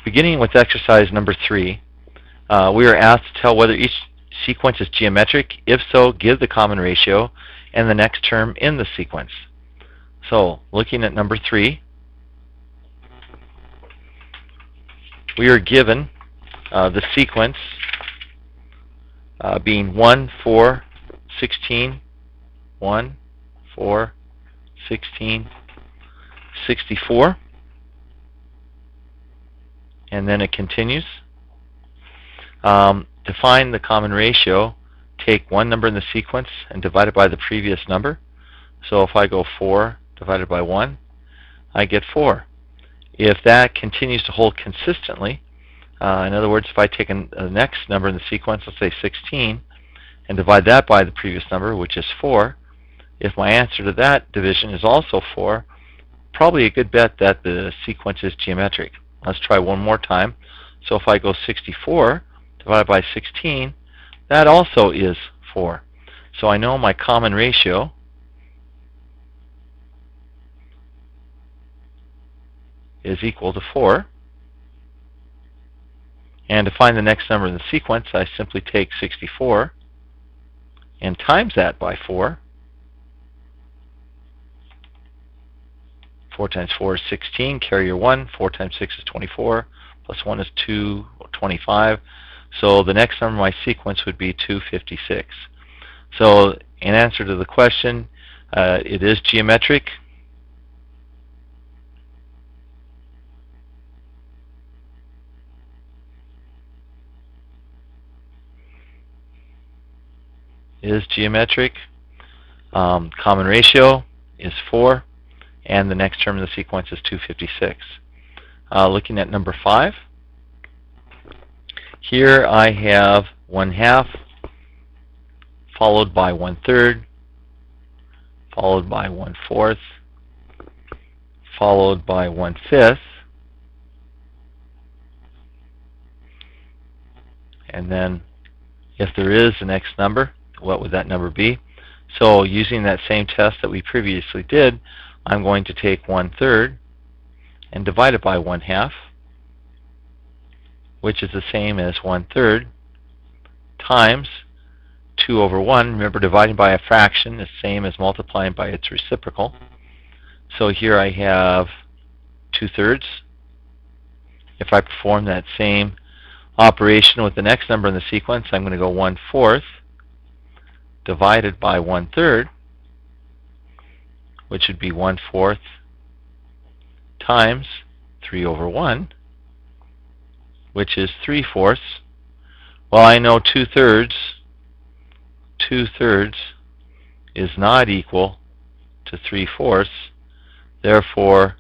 Beginning with exercise number 3, we are asked to tell whether each sequence is geometric. If so, give the common ratio and the next term in the sequence. So, looking at number 3, we are given the sequence being 1, 4, 16, 1, 4, 16, 64, and then it continues. To find the common ratio, take one number in the sequence and divide it by the previous number. So if I go 4 divided by 1, I get 4. If that continues to hold consistently, in other words, if I take the next number in the sequence, let's say 16, and divide that by the previous number, which is 4, if my answer to that division is also 4, probably a good bet that the sequence is geometric. Let's try one more time. So if I go 64 divided by 16, that also is 4. So I know my common ratio is equal to 4. And to find the next number in the sequence, I simply take 64 and times that by 4. 4 times 4 is 16, carry your 1. 4 times 6 is 24, plus 1 is 2, 25. So the next number in my sequence would be 256. So in answer to the question, it is geometric. Common ratio is 4, and the next term in the sequence is 256. Looking at number 5, here I have 1/2 followed by 1/3 followed by 1/4 followed by 1/5, and then if there is the next number, what would that number be? So using that same test that we previously did, I'm going to take 1/3 and divide it by 1/2, which is the same as 1/3 times 2 over 1. Remember, dividing by a fraction is the same as multiplying by its reciprocal. So here I have 2/3. If I perform that same operation with the next number in the sequence, I'm going to go 1/4 divided by 1/3, which would be 1/4 times 3 over 1, which is 3/4. Well, I know 2/3 is not equal to 3/4, therefore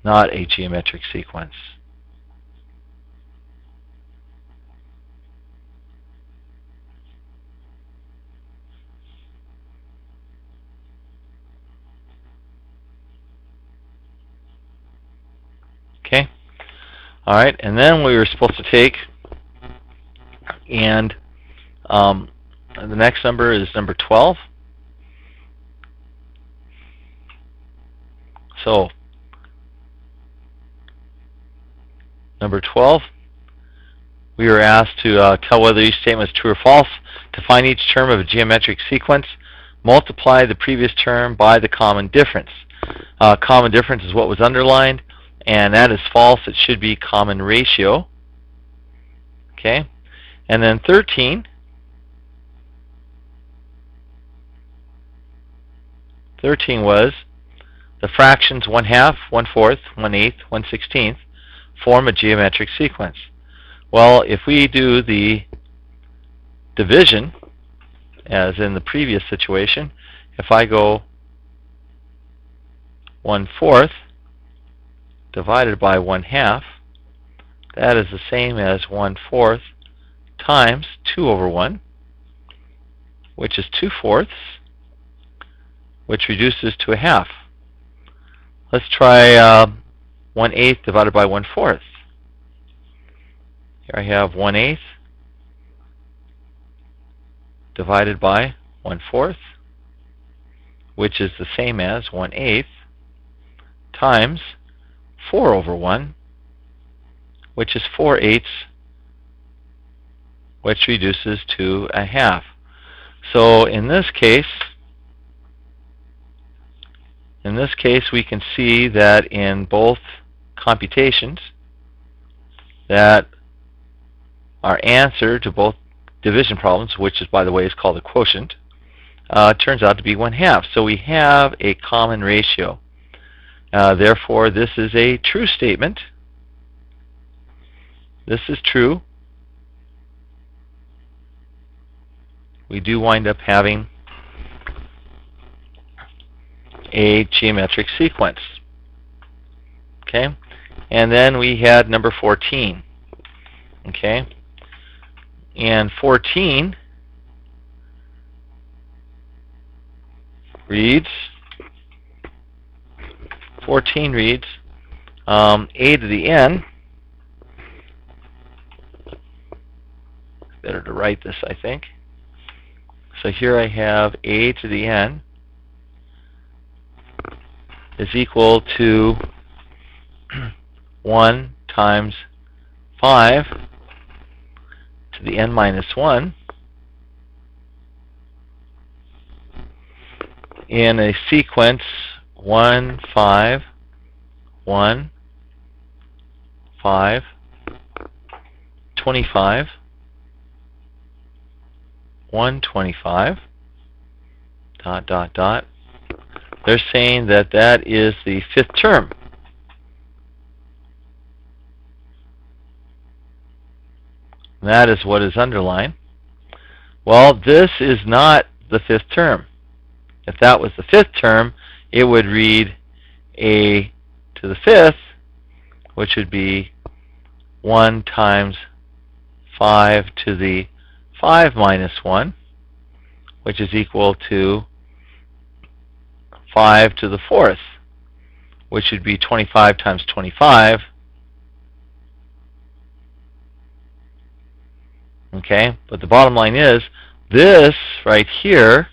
not a geometric sequence. Okay. All right, and then we were supposed to take, and the next number is number 12. So number 12, we were asked to tell whether each statement is true or false. To find each term of a geometric sequence, multiply the previous term by the common difference. Common difference is what was underlined, and that is false. It should be common ratio. Okay, and then 13. 13 was the fractions 1/2, 1/4, 1/8, 1/16 form a geometric sequence. Well, if we do the division, as in the previous situation, if I go 1/4 divided by 1/2, that is the same as 1/4 times 2 over 1, which is 2/4, which reduces to 1/2. Let's try 1/8 divided by 1/4. Here I have 1/8 divided by 1/4, which is the same as 1/8 times 4 over 1, which is 4/8, which reduces to a half. So in this case, we can see that in both computations that our answer to both division problems, which is, by the way, is called a quotient, turns out to be 1/2. So we have a common ratio. Therefore, this is a true statement. This is true. We do wind up having a geometric sequence. Okay? And then we had number 14. Okay? And 14 reads a to the n. Better to write this, I think. So here I have a to the n is equal to 1 times 5 to the n minus 1 in a sequence 1, 5, 1, 5, 25, 1, 25, dot, dot, dot. They're saying that that is the 5th term. That is what is underlined. Well, this is not the 5th term. If that was the 5th term, it would read a to the 5th, which would be 1 times 5 to the 5 minus 1, which is equal to 5 to the 4th, which would be 25 times 25. Okay, but the bottom line is, this right here